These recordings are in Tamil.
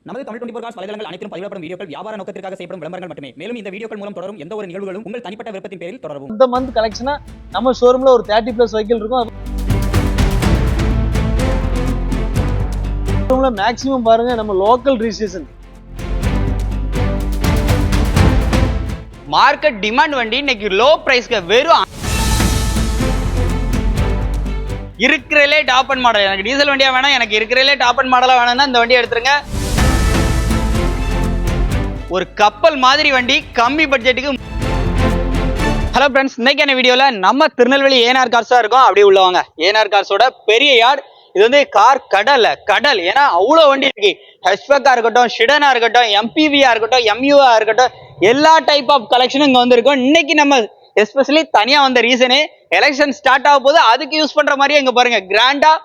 நமது தமிழ் 24 காஸ் வலைதளங்கள் அனைத்தும் பதிவிடப்படும் வீடியோக்கள் வியாபார நோக்கத்திற்காக செய்யப்படும் விளம்பரங்கள் மட்டுமே. மேலும் இந்த வீடியோக்கள் மூலம் தொடரும் எந்த ஒரு நிகழ்வுகளும் உங்கள் தனிப்பட்ட விருப்பத்தின் பேரில் தொடரவும். இந்த மந்த் கலெக்ஷனா நம்ம ஷோரூம்ல ஒரு 30+ வெஹிக்கிள் இருக்கும். ஷோரூம்ல மேக்ஸிமம் பாருங்க நம்ம லோக்கல் ரிஜிஸ்ட்ரேஷன். மார்க்கெட் டிமாண்ட் வண்டி இன்னைக்கு லோ பிரைஸ்க்கு வெறும் இருக்கிறதுலே டாப் அண்ட் மாடல். எனக்கு டீசல் வண்டியா வேணாம், எனக்கு இருக்கிறதுலே டாப் அண்ட் மாடலா வேணும்னா இந்த வண்டியை எடுத்துருங்க. ஒரு கப்பல் மாதிரி வண்டி கம்மி பட்ஜெட்டுக்கு. ஹலோ ஃப்ரெண்ட்ஸ், இன்னைக்கான வீடியோல நம்ம திருநெல்வேலி ஏஎன்ஆர் கார்ஸா இருக்கும். அப்படியே உள்ளவங்க ஏஎன்ஆர் கார்ஸோட பெரிய யார்ட். இது வந்து கார் கடல். ஏன்னா அவ்வளோ வண்டி இருக்கு. ஹெச்பேக்கா இருக்கட்டும், ஷிடனா இருக்கட்டும், எம்பிவியா இருக்கட்டும், எம்யூஆ இருக்கட்டும், எல்லா டைப் ஆஃப் கலெக்ஷனும் இங்க வந்திருக்கும். இன்னைக்கு நம்ம எஸ்பெஷலி தனியா வந்த ரீசனே எலெக்ஷன் ஸ்டார்ட் ஆக போது அதுக்கு யூஸ் பண்ற மாதிரியே இங்க பாருங்க கிராண்டா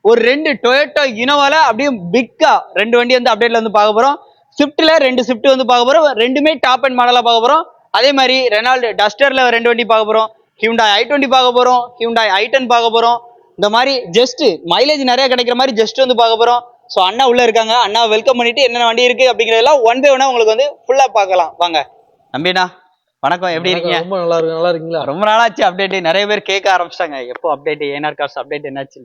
ஒரு 2 டொயோட்டோ இனோவால அப்படியே பிக்கா 2 வண்டி வந்து அப்டேட்ல வந்து பார்க்க போறோம். ஸ்விஃப்ட்ல 2 ஸ்விஃப்ட் வந்து பார்க்க போறோம். ரெண்டுமே டாப் அண்ட் மாடலா பார்க்க போறோம். அதே மாதிரி ரெனால்டு டஸ்டர்ல 2 வண்டி பார்க்க போறோம். ஹியூண்டாய் i20 பார்க்க போறோம். ஹியூண்டாய் i10 பார்க்க போறோம். இந்த மாதிரி ஜஸ்ட் மைலேஜ் நிறைய கிடைக்கிற மாதிரி ஜஸ்ட் வந்து பார்க்க போறோம். ஸோ அண்ணா உள்ள இருக்காங்க. அண்ணா வெல்கம் பண்ணிட்டு என்னென்ன வண்டி இருக்கு அப்படிங்கறதெல்லாம் ஒன் பை ஒன்னா உங்களுக்கு வந்து ஃபுல்லா பார்க்கலாம். வாங்க நம்பினா, வணக்கம். எப்படி இருக்கீங்க? ரொம்ப நல்லா இருக்கு. நல்லா இருக்கீங்களா? ரொம்ப நாளாச்சு அப்டேட். நிறைய பேர் கேட்க ஆரம்பிச்சிட்டாங்க, எப்போ அப்டேட், ஏஎன்ஆர் கார்ஸ் அப்டேட் என்னாச்சு?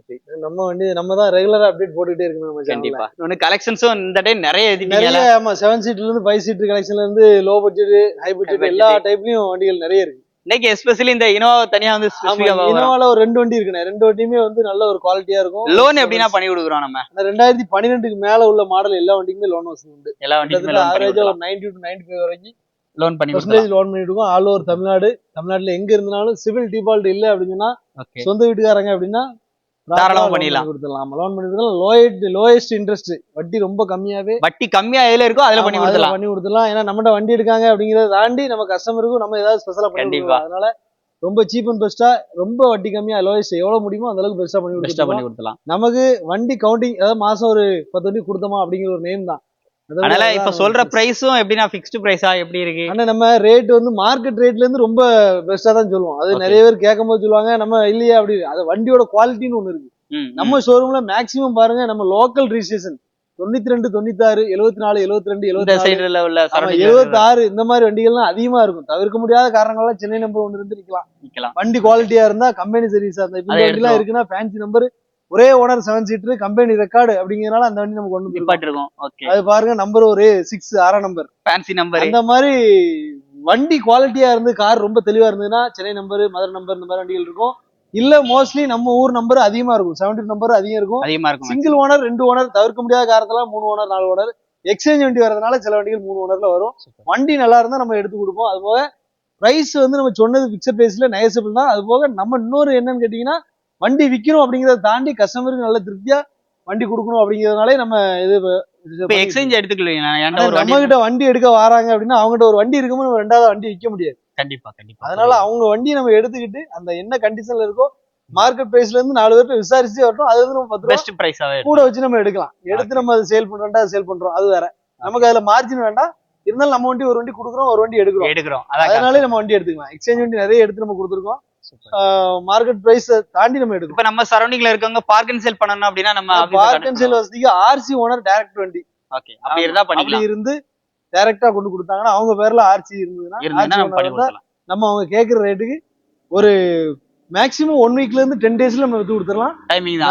நம்ம வண்டி நம்ம தான் ரெகுலரா அப்டேட் போட்டுட்டே இருக்கணும் நம்ம கண்டிப்பா. இன்னொன்னு கலெக்ஷன்ஸும் இந்த டைம் நிறைய நிறைய. ஆமா, 7 சீட்ல இருந்து 5 சீட் கலெக்ஷன்ல இருந்து லோ பட்ஜெட், ஹை பட்ஜெட் எல்லா டைப்லயும் வண்டிகள் நிறைய இருக்கு. இன்னைக்கு எஸ்பெஷலி இந்த இனோவா தனியா வந்து இனோவால ஒரு 2 வண்டி இருக்குண்ணே. 2 வண்டியுமே வந்து நல்ல ஒரு குவாலிட்டியா இருக்கும். லோன் எப்படின்னா பண்ணி கொடுக்குறோம் நம்ம. 2012க்கு மேல உள்ள மாடல் எல்லா வண்டிக்குமே லோன் வசதி உண்டு. எல்லா வண்டிக்குமே ஆவரேஜா ஒரு 90 to 95 வரைக்கும் லோன் பண்ணி லோன் பண்ணிடுவோம். ஆல் ஓவர் தமிழ்நாடுல எங்க இருந்தாலும் சிவில் டிபால்ட் இல்ல அப்படின்னா சொந்த வீட்டுக்காரங்க அப்படின்னா தாராளமா பண்ணிடலாம். கொடுத்துடலாம். லோன் பண்ணி கொடுத்தலாம். லோயஸ்ட் இன்ட்ரெஸ்ட், வட்டி ரொம்ப கம்மியாவே, வட்டி கம்மியா எதுல இருக்கோ அதுல பண்ணி கொடுத்துடலாம். ஏன்னா நம்மகிட்ட வண்டி எடுக்காங்க அப்படிங்கறத தாண்டி நம்ம கஸ்டமருக்கும் நம்ம ஏதாவது ஸ்பெஷலா பண்ணி, அதனால ரொம்ப சீப் அண்ட் பெஸ்டா, ரொம்ப வட்டி கம்மியா, லோயஸ்ட் எவ்வளவு முடியுமோ அந்த அளவுக்கு பெஸ்டா பண்ணி கொடுத்துடலாம். நமக்கு வண்டி கவுண்டிங், அதாவது மாசம் ஒரு 10 வண்டி கொடுத்தோமா அப்படிங்கிற ஒரு நேம் தான். அதனால இப்ப சொல்ற பிரைஸும் எப்படின்னா ஃபிக்ஸ்டு பிரைஸா எப்படி இருக்கு? ஆனா நம்ம ரேட் வந்து மார்க்கெட் ரேட்ல இருந்து ரொம்ப பெஸ்டா தான் சொல்லுவோம். அது நிறைய பேர் கேட்கும் போது சொல்லுவாங்க நம்ம இல்லையா அப்படி. அது வண்டியோட குவாலிட்டின்னு ஒண்ணு இருக்கு. நம்ம ஷோரூம்ல மேக்ஸிமம் பாருங்க நம்ம லோக்கல் ரிஜிஸ்ட்ரேஷன் 92, 96, 74, 72, 76 இந்த மாதிரி வண்டிகள்லாம் அதிகமா இருக்கும். தவிர்க்க முடியாத காரணங்கள்லாம் சென்னை நம்பர் 1 இருந்து நிக்கலாம். வண்டி குவாலிட்டியா இருந்தா, கம்பெனி சர்வீஸா இருந்தா, இப்ப வண்டி எல்லாம் இருக்குன்னா ஃபேன்சி நம்பர், ஒரே ஓனர் 7 சீட்டர், கம்பெனி ரெக்கார்டு அப்படிங்கறனால அந்த வண்டி நமக்கு கொண்டு நிப்பாட்டிருக்கோம். அது பாருங்க நம்பர் ஒரு 6 6 நம்பர் ஃபேன்சி நம்பர். அந்த மாதிரி வண்டி குவாலிட்டியா இருந்து கார் ரொம்ப தெளிவா இருந்ததுன்னா சென்னை நம்பர், மதுரை நம்பர் இந்த மாதிரி வண்டிகள் இருக்கும். இல்ல மோஸ்ட்லி நம்ம ஊர் நம்பர் அதிகமா இருக்கும். 70 நம்பர் அதிகம் இருக்கும். சிங்கிள் ஓனர், 2 ஓனர், தவிர்க்க முடியாத காரணத்துல 3 ஓனர், 4 ஓனர், எக்ஸ்சேஞ்ச் வண்டி வரதுனால சில வண்டிகள் 3 ஓனர்ல வரும். வண்டி நல்லா இருந்தா நம்ம எடுத்து கொடுப்போம். அது போக பிரைஸ் வந்து நம்ம சொன்னது பிக்சர் பிரைஸ்ல நெகசபிள் தான். அது போக நம்ம இன்னொரு என்னன்னு கேட்டீங்கன்னா, வண்டி விற்கிறோம் அப்படிங்கறத தாண்டி கஸ்டமருக்கு நல்ல திருப்தியா வண்டி கொடுக்கணும் அப்படிங்கறதுனாலே நம்ம இது எக்ஸ்சேஞ்ச் எடுத்துக்கலாம். நம்ம கிட்ட வண்டி எடுக்க வராங்க அப்படின்னா அவங்ககிட்ட ஒரு வண்டி இருக்கும்போது நம்ம 2வது வண்டி விற்க முடியாது. கண்டிப்பா. அதனால அவங்க வண்டியை நம்ம எடுத்துக்கிட்டு அந்த என்ன கண்டிஷன்ல இருக்கோ மார்க்கெட் பிரைஸ்ல இருந்து 4 பேர்ட்ட விசாரிச்சு வரட்டும். அது வந்து நம்ம 10 ரூபாய் கூட வச்சு நம்ம எடுக்கலாம். எடுத்து நம்ம அதை சேல் பண்றோம், அது வேற. நமக்கு அதுல மார்ஜின் வேண்டாம். இருந்தாலும் நம்ம வண்டி ஒரு வண்டி கொடுக்குறோம், ஒரு வண்டி எடுக்கிறோம். அதனாலே நம்ம வண்டி எடுத்துக்கலாம். எக்ஸ்சேஞ்ச் வண்டி நிறைய எடுத்து நம்ம கொடுத்துருக்கோம். மார்க்கெட் பிரைஸ் தாண்டி நம்ம எடுக்கும். இப்ப நம்ம சரௌண்டிங்ல இருக்கவங்க பார்க் அண்ட் சேல் பண்ணனும் அப்படின்னா நம்ம பார்க் அண்ட் சேல் வசதிக்கு ஆர்சி ஓனர் டைரக்ட் வண்டி அப்படி இருந்து டைரக்டா கொண்டு கொடுத்தாங்கன்னா அவங்க பேர்ல ஆர்சி இருந்ததுன்னா நம்ம அவங்க கேக்குற ரேட்டுக்கு ஒரு மேக்ஸிமம் 1 வீக்ல இருந்து 10 டேஸ்ல நம்ம வித்து கொடுத்துடலாம்.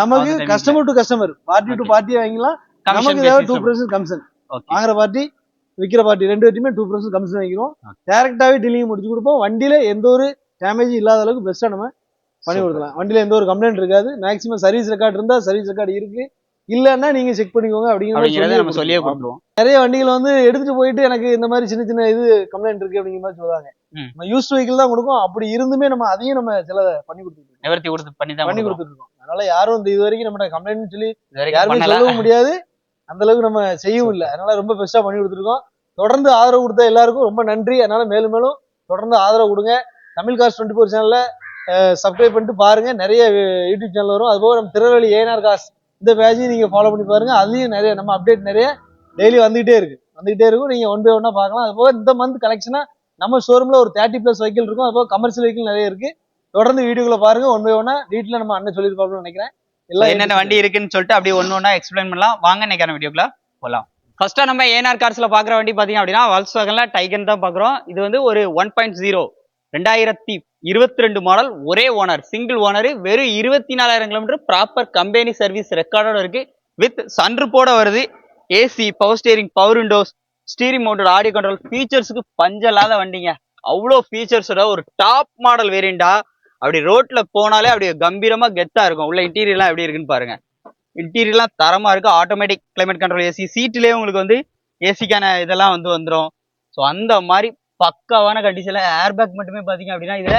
நமக்கு customer to customer, party to party வாங்கிக்கலாம். நமக்கு 2% கமிஷன். வாங்குற பார்ட்டி விக்கிற பார்ட்டி 2 பேருமே 2% கமிஷன் வாங்கிடுவோம். டைரக்டாவே டீலிங் முடிச்சு கொடுப்போம். வண்டியில எந்த ஒரு டேமேஜ் இல்லாத அளவுக்கு பெஸ்டா நம்ம பண்ணி கொடுக்கலாம். வண்டியில எந்த ஒரு கம்ப்ளைண்ட் இருக்காது. மேக்ஸிமம் சர்வீஸ் ரெக்கார்டு இருந்தா சர்வீஸ் ரெக்கார்டு இருக்கு, இல்லன்னா நீங்க செக் பண்ணிக்கோங்க அப்படிங்கிற நம்ம சொல்லியே கொடுத்துருவோம். நிறைய வண்டிகள் வந்து எடுத்துட்டு போயிட்டு எனக்கு இந்த மாதிரி சின்ன சின்ன இது கம்ப்ளைண்ட் இருக்கு அப்படிங்கிற மாதிரி சொல்லுவாங்க. நம்ம யூஸ்ட் வெஹிக்கிள் தான் கொடுக்கும். அப்படி இருந்துமே நம்ம அதையும் நம்ம சில பண்ணி கொடுத்துட்டு இருக்கோம். அதனால யாரும் இந்த இது வரைக்கும் நம்ம கம்ப்ளைண்ட் சொல்லி யாருமே சொல்லவும் முடியாது, அந்த அளவுக்கு நம்ம செய்யவும் இல்லை. அதனால ரொம்ப பெஸ்டா பண்ணி கொடுத்துருக்கோம். தொடர்ந்து ஆதரவு கொடுத்த எல்லாருக்கும் ரொம்ப நன்றி. அதனால மேலும் மேலும் தொடர்ந்து ஆதரவு கொடுங்க. தமிழ் கார்ஸ் 24 சேனல்ல சப்ஸ்கிரைப் பண்ணிட்டு பாருங்க. நிறைய யூடியூப் சேனல் வரும். அதுபோக நம்ம திருநெல்வேலி ஏஎன்ஆர் கார்ஸ் இந்த பேஜையும் நீங்க ஃபாலோ பண்ணி பாருங்க. அதுலயும் நிறைய நம்ம அப்டேட் நிறைய டெய்லி வந்துகிட்டே இருக்கும். நீங்க ஒன் பை ஒன்னா பார்க்கலாம். அதுபோக இந்த மந்த் கலெக்ஷனா நம்ம ஷோரூம்ல ஒரு 30+ வெஹிக்கிள் இருக்கும். அதுபோக கமர்ஷியல் வெஹிக்கிள் நிறைய இருக்கு. தொடர்ந்து வீடியோக்குள்ள பாருங்க. ஒன் பை ஒன்னா டீட்டெயிலா நம்ம அண்ணன் சொல்லிருப்பாப்னு நினைக்கிறேன். எல்லாம் என்னென்ன வண்டி இருக்குன்னு சொல்லிட்டு அப்படியே ஒன்னு ஒன்னா எக்ஸ்பிளைன் பண்ணலாம். வாங்க இன்னைக்கான வீடியோக்குள்ள போலாம். ஃபர்ஸ்டா நம்ம ஏஎன்ஆர் கார்ஸ்ல பாக்குற வண்டி பாத்தீங்க அப்படின்னா வால்க்ஸ்வாகன்ல டைகன் தான் பாக்குறோம். இது வந்து ஒரு 1.0 2022 மாடல், ஒரே ஓனர், சிங்கிள் ஓனர், வெறும் 24,000 கிலோமீட்டர், ப்ராப்பர் கம்பெனி சர்வீஸ் ரெக்கார்டோட இருக்கு. வித் சன்ரூப்போட வருது. AC, power steering, power windows, steering mounted audio control, ஃபீச்சர்ஸுக்கு பஞ்சலாத வண்டிங்க. அவ்வளோ ஃபீச்சர்ஸோட ஒரு டாப் மாடல் வேரியண்டா. அப்படி ரோட்ல போனாலே அப்படி கம்பீரமா கெத்தா இருக்கும். உள்ள இன்டீரியர்லாம் எப்படி இருக்குன்னு பாருங்க. இன்டீரியர்லாம் தரமா இருக்கு. ஆட்டோமேட்டிக் கிளைமேட் கண்ட்ரோல் ஏசி, சீட்லயே உங்களுக்கு வந்து ஏசிக்கான இதெல்லாம் வந்துடும். ஸோ அந்த மாதிரி பக்காவான கண்டிஷன்ல ஏர் பேக் மட்டுமே பாத்தீங்க அப்படின்னா இதுல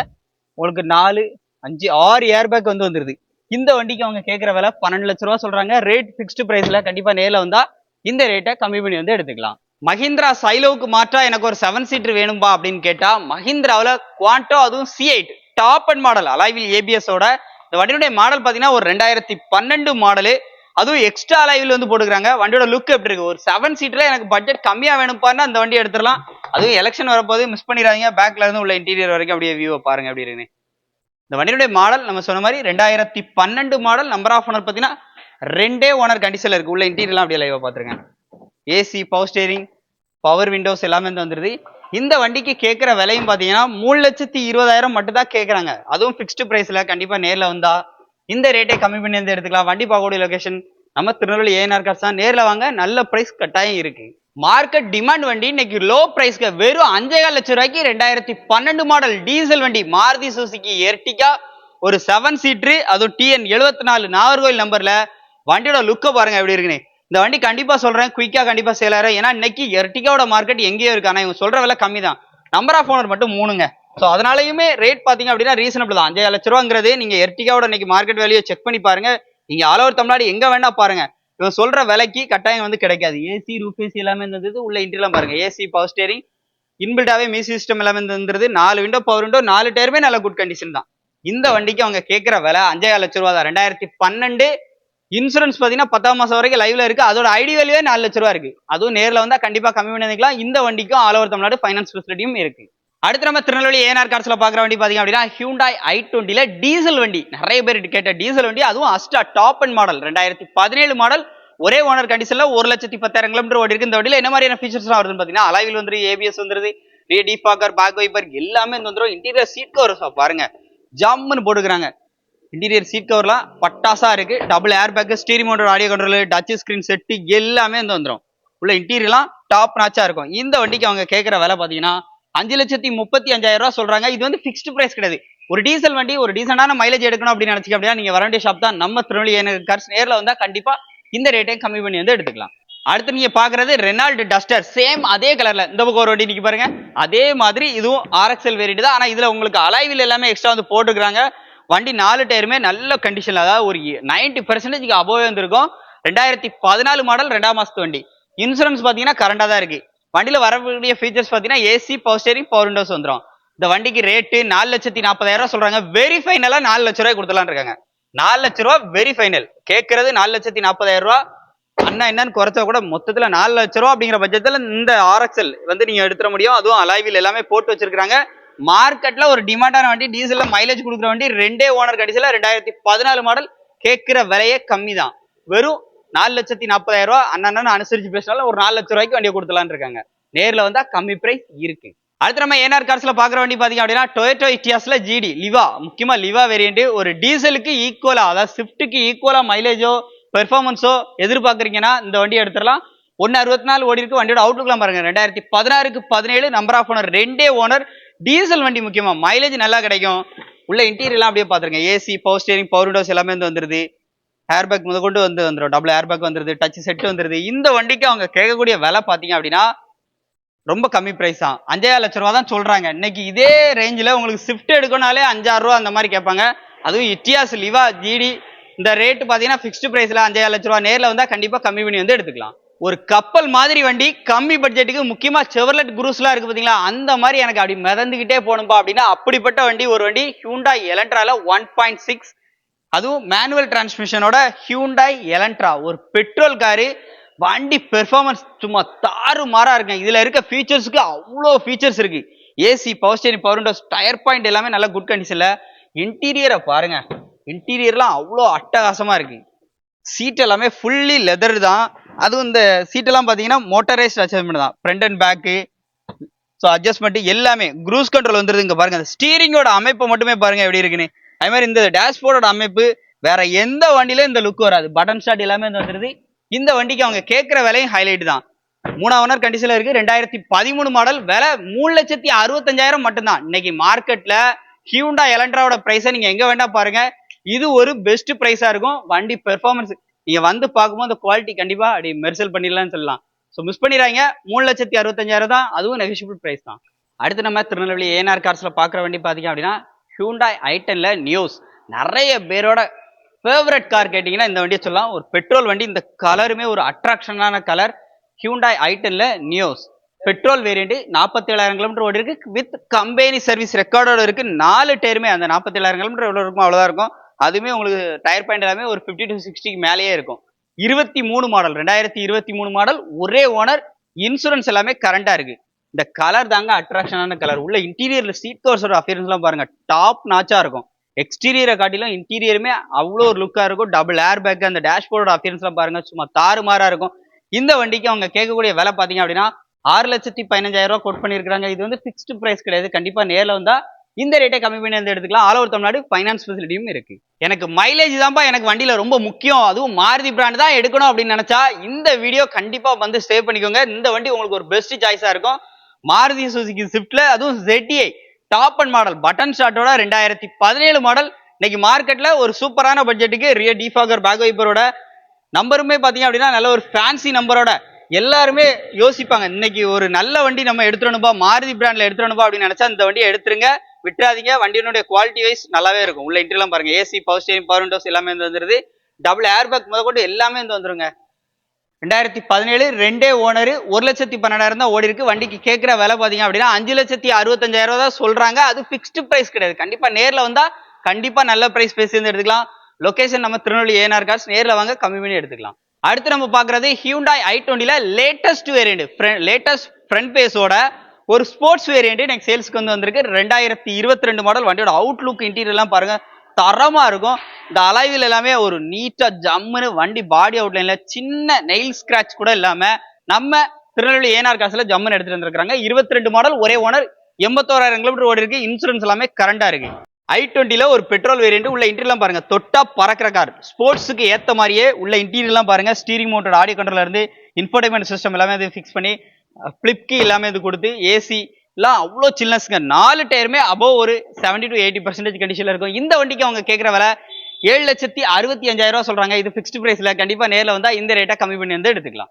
உங்களுக்கு 4, 5, 6 ஏர் பேக் வந்துருது. இந்த வண்டிக்கு அவங்க கேட்கிற விலை 12 லட்ச ரூபா சொல்றாங்க. ரேட் பிக்ஸ்டு பிரைஸ்ல, கண்டிப்பா நேரில் வந்தா இந்த ரேட்டை கம்மி பண்ணி வந்து எடுத்துக்கலாம். மஹிந்திரா சைலோவுக்கு மாற்றா எனக்கு ஒரு 7 சீட்டர் வேணும்பா அப்படின்னு கேட்டா மஹிந்திராவில் குவாண்டோ, அதுவும் C8 டாப் அண்ட் மாடல் அலாய்வில் ஏபிஎஸோட. இந்த வண்டியுடைய மாடல் பாத்தீங்கன்னா ஒரு 2012 மாடலு, அதுவும் எக்ஸ்ட்ரா அலாய்வில் வந்து போட்டுக்கிறாங்க. வண்டியோட லுக் எப்படி இருக்கு? ஒரு 7 சீட்டர்ல எனக்கு பட்ஜெட் கம்மியா வேணும்பாருன்னா அந்த வண்டி எடுத்துடலாம். அதுவும் எலெக்ஷன் வரப்போது மிஸ் பண்ணிடாதீங்க. பேக்ல இருந்து உள்ள இன்டீரியர் வரைக்கும் அப்படியே வியூவை பாருங்க எப்படி இருக்குன்னு. இந்த வண்டியுடைய மாடல் நம்ம சொன்ன மாதிரி 2012 மாடல். நம்பர் ஆஃப் ஓனர் பாத்தீங்கன்னா 2 ஓனர் கண்டிஷன்ல இருக்கு. உள்ள இன்டீரியர்லாம் அப்படியே லைவா பாத்துருங்க. AC, power steering, power windows எல்லாமே வந்துருது. இந்த வண்டிக்கு கேட்கிற விலையும் பாத்தீங்கன்னா 3,20,000 மட்டும் தான் கேட்கறாங்க. அதுவும் பிக்ஸ்டு பிரைஸ்ல. கண்டிப்பா நேர்ல வந்தா இந்த ரேட்டை கம்மி பண்ணி வந்து எடுத்துக்கலாம். வண்டி பார்க்கக்கூடிய லொகேஷன் நம்ம திருநெல்வேலி ஏஎன்ஆர் கார்ஸ் தான். நேர்ல வாங்க, நல்ல பிரைஸ் கட்டாயம் இருக்கு. மார்க்கெட் டிமாண்ட் வண்டி இன்னைக்கு லோ பிரைஸ்க்கு வெறும் 5,4 லட்சம் ரூபாய்க்கு 2012 மாடல் டீசல் வண்டி மாருதி சுசுகி எர்டிகா, ஒரு 7 சீட்டர், அதுவும் TN 74 நாகர்கோவில் நம்பர்ல. வண்டியோட லுக்க பாருங்க எப்படி இருக்குன்னு. இந்த வண்டி கண்டிப்பா சொல்றேன் குயிக்கா கண்டிப்பா சேல் ஆயிரும். ஏன்னா இன்னைக்கு எர்டிகாவோட மார்க்கெட் எங்கேயோ இருக்கு. ஆனா இவங்க சொல்ற விலை கம்மி தான். நம்பர் ஆஃப் ஓனர் மட்டும் 3ங்க. ஸோ அதனாலயுமே ரேட் பாத்தீங்க அப்படின்னா ரீசனபிள் தான். 5,000 லட்ச ரூபாங்கிறது நீங்க எர்டிகாவோட இன்னைக்கு மார்க்கெட் வேல்யூ செக் பண்ணி பாருங்க. நீங்க ஆல் ஓவர் தமிழ்நாடு எங்க வேணா பாருங்க, இவங்க சொல்ற விலைக்கு கட்டாயம் வந்து கிடைக்காது. ஏசி, ரூஃப் ஏசி எல்லாமே இருந்தது. உள்ள இன்டீரியர் பாருங்க. ஏசி, பவர் ஸ்டீரிங், இன்பில்டாவே மியூசிக் சிஸ்டம் எல்லாமே இருந்தது. 4 விண்டோ, பவர் விண்டோ, 4 டயருமே நல்ல குட் கண்டிஷன் தான். இந்த வண்டிக்கு அவங்க கேட்கிற விலை 5,000 லட்ச ரூபா தான். 2012 இன்சூரன்ஸ் பாத்தீங்கன்னா 10ஆம் மாசம் வரைக்கும் லைவ்ல இருக்கு. அதோட ஐடி வேல்யூவே 4 லட்ச ரூபா இருக்கு. அதுவும் நேர்ல வந்தா கண்டிப்பா கம்மி பண்ணிக்கலாம். இந்த வண்டிக்கும் ஆல் ஓவர் தமிழ்நாடு ஃபைனான்ஸ் ஃபெசிலிட்டியும் இருக்கு. அடுத்து நம்ம திருநெல்வேலி ஏஎன்ஆர் கார்ஸ்ல பாக்குற வண்டி பாத்தீங்க அப்படின்னா ஹியூண்டாய் i20ல டீசல் வண்டி. நிறைய பேர் கேட்ட டீசல் வண்டி, அதுவும் அஸ்டா டாப் அண்ட் மாடல் 2017 மாடல், ஒரே ஓனர் கண்டிஷன்ல 1,10,000 கிலோமீட்டர் ஓடி இருக்கு. இந்த வண்டியில என்ன மாதிரியான ஃபீச்சர்ஸ் வருதுன்னு பாத்தீங்கன்னா அலாய்வில் வந்துரு, ஏபிஎஸ் வந்துருது, ரியர் டீஃபாகர், பேக் வைப்பர் எல்லாமே வந்துரும். இன்டீரியர் சீட் கவர் பாருங்க ஜம்முன்னு போட்டுக்கிறாங்க. இன்டீரியர் சீட் கவர்லாம் பட்டாசா இருக்கு. Double air bag, steering mounted audio control, touch screen set எல்லாமே வந்துரும். உள்ள இன்டீரியர்லாம் டாப் நாச்சா இருக்கும். இந்த வண்டிக்கு அவங்க கேட்கிற விலை பாத்தீங்கன்னா 5,35,000 ரூபாய் சொல்றாங்க. இது வந்து பிக்ஸ்டு பிரைஸ் கிடையாது. ஒரு டீசல் வண்டி, ஒரு டீசென்டான மைலேஜ் எடுக்கணும் அப்படின்னு நினைச்சீங்க அப்படின்னா நீங்க வர வேண்டிய ஷாப் தான் நம்ம திருநெல்வேலி ஏஎன்ஆர் கார்ஸ். நேர்ல வந்தா கண்டிப்பா இந்த ரேட்டையும் கம்மி பண்ணி வந்து எடுத்துக்கலாம். அடுத்து நீங்க பாக்குறது ரெனால்ட் டஸ்டர். சேம் அதே கலர்ல இந்த பக்கம் ஒரு வண்டி நிக்க பாருங்க. அதே மாதிரி இதுவும் RXL வேரியன்ட் தான். ஆனா இதுல உங்களுக்கு அலாய்வில் எல்லாமே எக்ஸ்ட்ரா வந்து போட்டுக்கிறாங்க. வண்டி 4 டயருமே நல்ல கண்டிஷன்ல, அதாவது ஒரு 90% அபோவே வந்திருக்கும். 2014 மாடல் 2ஆம் மாசத்து வண்டி. இன்சூரன்ஸ் பாத்தீங்கன்னா கரண்டா தான் இருக்கு. வண்டியில வரக்கூடிய ஃபீச்சர்ஸ் பாத்தீங்கன்னா AC, power steering, power Windows வந்துடும். இந்த வண்டிக்கு ரேட்டு 4,40,000 ரூபாய் சொல்றாங்க. வெரி ஃபைனலா 4 லட்ச ரூபாய் கொடுத்துலாம் இருக்காங்க. 4 லட்ச ரூபாய் வெரி ஃபைனல். கேட்கறது 4,40,000 ரூபாய். அண்ணா என்னன்னு குறைச்சா கூட மொத்தத்துல 4 லட்ச ரூபாய் அப்படிங்கிற பட்சத்துல இந்த RXL வந்து நீங்க எடுத்துட முடியும். அதுவும் அலாய்வில் எல்லாமே போட்டு வச்சிருக்காங்க. மார்க்கெட்ல ஒரு டிமாண்டான வண்டி, டீசல்ல மைலேஜ் கொடுக்குற வண்டி, 2 ஓனர் கண்டிஷன்ல 2014 மாடல். கேட்கிற விலையே கம்மி தான். வெறும் 4,40,000 ரூபாய். அண்ணன் அனுசரிச்சு பேசினாலும் ஒரு 4 லட்ச ரூபாய்க்கு வண்டியை கொடுத்துலான்னு இருக்காங்க. நேர்ல வந்தா கம்மி பிரைஸ் இருக்கு. அடுத்து நம்ம ஏஎன்ஆர் கார்ஸ்ல பாக்குற வண்டி பாத்தீங்க அப்படின்னா டொயோட்டோ இட்டியாஸ்ல GD லிவா, முக்கியமா லிவா வேரியன்ட். ஒரு டீசலுக்கு ஈக்குவலா, அதாவது ஸ்விஃப்ட்டுக்கு ஈக்குவலா மைலேஜோ பெர்ஃபார்மன்ஸோ எதிர்பார்க்கறீங்கன்னா இந்த வண்டி எடுத்துடலாம். 1.64 ஓடி இருக்கு. வண்டியோட அவுட்லுக்லாம் பாருங்க. 2016க்கு 17, number of owner 2 owner, diesel வண்டி. முக்கியமா மைலேஜ் நல்லா கிடைக்கும். உள்ள இன்டீரியர்லாம் அப்படியே பாத்துருங்க. AC, power steering, power windows எல்லாமே வந்துருது. ஏர் பேக் முதற்கொண்டு வந்துடும். டபுள் ஏர் பேக் வந்துருது. டச் செட் வந்துருது. இந்த வண்டிக்கு அவங்க கேட்கக்கூடிய விலை பாத்தீங்க அப்படின்னா ரொம்ப கம்மி பிரைஸ் தான். 5,000 லட்ச ரூபா தான் சொல்றாங்க. இன்னைக்கு இதே ரேஞ்சில் உங்களுக்கு ஸ்விஃப்ட் எடுக்கணும்னாலே 5,000 ரூபா அந்த மாதிரி கேட்பாங்க. அதுவும் இட்டியாஸ் லிவா GD இந்த ரேட் பாத்தீங்கன்னா பிக்ஸ்டு பிரைஸ்ல 5,000 லட்ச ரூபா. நேர்ல வந்தா கண்டிப்பா கம்மி பண்ணி வந்து எடுத்துக்கலாம். ஒரு கப்பல் மாதிரி வண்டி, கம்மி பட்ஜெட்டுக்கு. முக்கியமா செவர்லெட் குரூஸ்லாம் இருக்கு பாத்தீங்களா, அந்த மாதிரி எனக்கு அப்படி மிதந்துகிட்டே போகணும்பா அப்படின்னா அப்படிப்பட்ட வண்டி ஒரு வண்டி ஹியூண்டாய் எலன்ட்ரால 1.6, அதுவும் மேனுவல் டிரான்ஸ்மிஷனோட ஹியூண்டாய் எலன்ட்ரா. ஒரு பெட்ரோல் காரு. வண்டி பெர்ஃபார்மன்ஸ் சும்மா தாறு மாறா இருக்கு. இதுல இருக்க ஃபீச்சர்ஸ்க்கு அவ்வளோ ஃபீச்சர்ஸ் இருக்கு. AC, power steering, power windows, tyre point எல்லாமே நல்ல குட் கண்டிஷன்ல. இன்டீரியரை பாருங்க. இன்டீரியர்லாம் அவ்வளோ அட்டகாசமா இருக்கு. சீட் எல்லாமே ஃபுல்லி லெதர் தான். அதுவும் இந்த சீட்டெல்லாம் பார்த்தீங்கன்னா மோட்டரைஸ்ட் அட்ஜஸ்ட்மெண்ட் தான், front and back. So adjustment எல்லாமே க்ரூஸ் கண்ட்ரோல் வந்துருது. இங்க பாருங்க அந்த ஸ்டீரிங்கோட அமைப்பை மட்டுமே பாருங்க எப்படி இருக்குன்னு. அதே மாதிரி இந்த டேஷ்போர்டோட அமைப்பு வேற எந்த வண்டியில இந்த லுக் வராது. பட்டன் ஸ்டார்ட் எல்லாமே வந்துருது. இந்த வண்டிக்கு அவங்க கேட்கிற விலையும் ஹைலைட் தான். 3ஆம் ஓனர் கண்டிஷன்ல இருக்கு. 2013 மாடல், விலை 3,65,000 மட்டும்தான். இன்னைக்கு மார்க்கெட்ல ஹியூண்டா எலன்ட்ராவோட பிரைஸை நீங்க எங்க வேணா பாருங்க, இது ஒரு பெஸ்ட் பிரைஸா இருக்கும். வண்டி பெர்ஃபார்மன்ஸ் நீங்க வந்து பார்க்கும்போது அந்த குவாலிட்டி கண்டிப்பா அப்படி மெர்சல் பண்ணிடலாம்னு சொல்லலாம். ஸோ மிஸ் பண்ணிடுறாங்க. 3,65,000 தான், அதுவும் நெகோஷியபிள் பிரைஸ் தான். அடுத்து நம்ம திருநெல்வேலி ஏஎன்ஆர் கார்ஸ்ல பாக்குற வண்டி பாத்தீங்க அப்படின்னா ஹியூண்டாய் i10ல நியூஸ். நிறைய பேரோட ஃபேவரட் கார் கேட்டீங்கன்னா இந்த வண்டியை சொல்லலாம். ஒரு பெட்ரோல் வண்டி, இந்த கலருமே ஒரு அட்ராக்ஷனான கலர். ஹியூண்டாய் i10ல நியூஸ் பெட்ரோல் வேரியண்ட், 47,000 கிலோமீட்டர் ஓடி இருக்கு. வித் கம்பெனி சர்வீஸ் ரெக்கார்டோட இருக்கு. 4 டயருமே அந்த 47,000 கிலோமீட்டர் எவ்வளவு இருக்கும் அவ்வளவுதான் இருக்கும். அதுவுமே உங்களுக்கு டயர் பாயிண்ட் எல்லாமே ஒரு 50 to 60க்கு மேலேயே இருக்கும். 23 மாடல், 2023 மாடல், ஒரே ஓனர், இன்சூரன்ஸ் எல்லாமே கரண்டா இருக்கு. இந்த கலர் தாங்க அட்ராக்ஷனான கலர். உள்ள இன்டீரியர்ல சீட் கவர்ஸோட அப்பியரன்ஸ் எல்லாம் பாருங்க, டாப் நாச்சா இருக்கும். எக்ஸ்டீரியரை காட்டிலும் இன்டீரியருமே அவ்வளோ ஒரு லுக்கா இருக்கும். டபுள் ஏர் பேக், அந்த டேஷ்போர்டோட அப்பியரன்ஸ் எல்லாம் பாருங்க சும்மா தாறுமாறா இருக்கும். இந்த வண்டிக்கு அவங்க கேட்கக்கூடிய விலை பாத்தீங்க அப்படின்னா 6,15,000 கோட் பண்ணிருக்காங்க. இது வந்து பிக்ஸ்டு பிரைஸ் கிடையாது. கண்டிப்பா நேர்ல வந்தா இந்த ரேட்டை கம்மி பண்ணி வந்து எடுத்துக்கலாம். ஆல் ஓவர் தமிழ்நாடு ஃபைனான்ஸ் ஃபெசிலிட்டியும் இருக்கு. எனக்கு மைலேஜ் தான்ப்பா எனக்கு வண்டியில ரொம்ப முக்கியம், அதுவும் மாருதி பிராண்ட் தான் எடுக்கணும் அப்படின்னு நினைச்சா இந்த வீடியோ கண்டிப்பா வந்து சேவ் பண்ணிக்கோங்க. இந்த வண்டி உங்களுக்கு ஒரு பெஸ்ட் சாய்ஸா இருக்கும். மாருதி சுசுகி ஸ்விஃப்ட்ல, அதுவும் ZDI top end model, button ஸ்டார்ட்டோட 2017 மாடல். இன்னைக்கு மார்க்கெட்ல ஒரு சூப்பரான பட்ஜெட்டுக்கு ரியர் டிஃபாகர் பேக் வைப்பரோட நம்பருமே பாத்தீங்க அப்படின்னா நல்ல ஒரு ஃபேன்சி நம்பரோட எல்லாருமே யோசிப்பாங்க, இன்னைக்கு ஒரு நல்ல வண்டி நம்ம எடுத்துடணும்பா, மாருதி பிராண்ட்ல எடுத்துடணும்பா அப்படின்னு நினைச்சா இந்த வண்டியை எடுத்துருங்க, விட்டுறாதீங்க. வண்டியினுடைய குவாலிட்டி வைஸ் நல்லாவே இருக்கும். உள்ள இன்டீரியர்லாம் பாருங்க, AC, power steering, power windows எல்லாமே வந்து வந்துருது. டபுள் ஏர் பேக் முத கொண்டு எல்லாமே வந்து வந்துருங்க. 2017 ரெண்டே ஓனர், 1,12,000 தான் ஓடி இருக்கு. வண்டிக்கு கேட்கிற விலை பாத்தீங்க அப்படின்னா 5,65,000 தான் சொல்றாங்க. அது பிக்ஸ்டு பிரைஸ் கிடையாது. கண்டிப்பா நேர்ல வந்தா கண்டிப்பா நல்ல பிரைஸ் பேசி வந்து எடுத்துக்கலாம். லொகேஷன் நம்ம திருநெல்வேலி ஏஎன்ஆர் கார்ஸ், நேர்ல வாங்க கம்மி பண்ணி எடுத்துக்கலாம். அடுத்து நம்ம பாக்குறது ஹியூண்டாய் i20ல லேட்டஸ்ட் வேரியண்ட், லேட்டஸ்ட் ஃப்ரண்ட் பேஸோட ஒரு ஸ்போர்ட்ஸ் வேரியண்ட் எனக்கு சேல்ஸ்க்கு வந்து வந்திருக்கு. 2022 மாடல். வண்டியோட அவுட்லுக் இன்டீரியர் எல்லாம் பாருங்க தரமா இருக்கும். இந்த அலைவில் எல்லாமே ஒரு நீட்டா ஜம்முன்னு, வண்டி பாடி அவுட்லைன்ல சின்ன நெயில் ஸ்கிராச் கூட இல்லாம நம்ம திருநெல்வேலி ஏஎன்ஆர் காசுல ஜம்முன்னு எடுத்துட்டு வந்திருக்காங்க. 22 மாடல், ஒரே ஓனர், 81,000 கிலோமீட்டர் ஓடி இருக்கு. இன்சூரன்ஸ் எல்லாமே கரண்டா இருக்கு. i20ல ஒரு பெட்ரோல் வேரியண்ட். உள்ள இன்டீரியர்லாம் பாருங்க தொட்டா பறக்கிற கார். ஸ்போர்ட்ஸுக்கு ஏத்த மாதிரியே உள்ள இன்டீரியர்லாம் பாருங்க. ஸ்டீரிங் மோட்டர், ஆடியோ கண்ட்ரோல்ல இருந்து இன்ஃபோர்டைன்மெண்ட் சிஸ்டம் எல்லாமே இது ஃபிக்ஸ் பண்ணி, ஃபிளிப் கீ எல்லாமே இது கொடுத்து, ஏசி எல்லாம் அவ்வளோ சில்னஸ்ங்க. 4 டயருமே அபோவ் ஒரு 70 to 80% கண்டிஷன்ல இருக்கும். இந்த வண்டிக்கு அவங்க கேட்கிற விலை 7,65,000 சொல்றாங்க. இது ஃபிக்ஸ்டு பிரைஸ்ல. கண்டிப்பா நேர்ல வந்தா இந்த ரேட்டை கம்மி பண்ணி வந்து எடுத்துக்கலாம்.